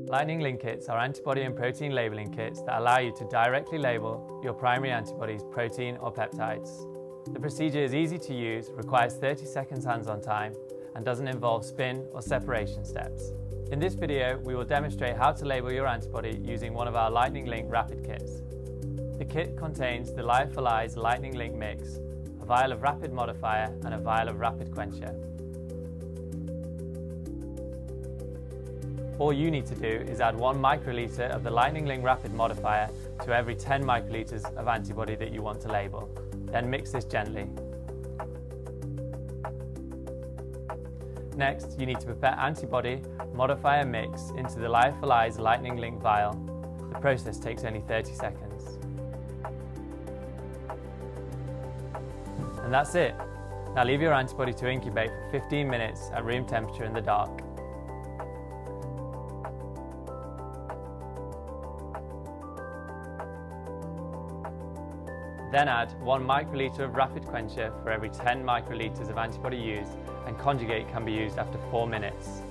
Lightning Link kits are antibody and protein labeling kits that allow you to directly label your primary antibodies, protein or peptides. The procedure is easy to use, requires 30 seconds hands-on time, and doesn't involve spin or separation steps. In this video, we will demonstrate how to label your antibody using one of our Lightning Link rapid kits. The kit contains the Lyophilized Lightning Link mix, a vial of rapid modifier and a vial of rapid quencher. All you need to do is add 1 microliter of the Lightning Link rapid modifier to every 10 microliters of antibody that you want to label. Then mix this gently. Next, you need to prepare antibody modifier mix into the Lyophilized Lightning Link vial. The process takes only 30 seconds. And that's it. Now leave your antibody to incubate for 15 minutes at room temperature in the dark. Then add 1 microliter of rapid quencher for every 10 microliters of antibody used, and conjugate can be used after 4 minutes.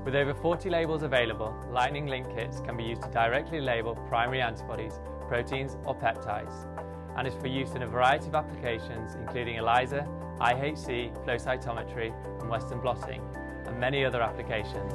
With over 40 labels available, Lightning Link kits can be used to directly label primary antibodies, proteins or peptides, and is for use in a variety of applications including ELISA, IHC, flow cytometry and Western blotting, and many other applications.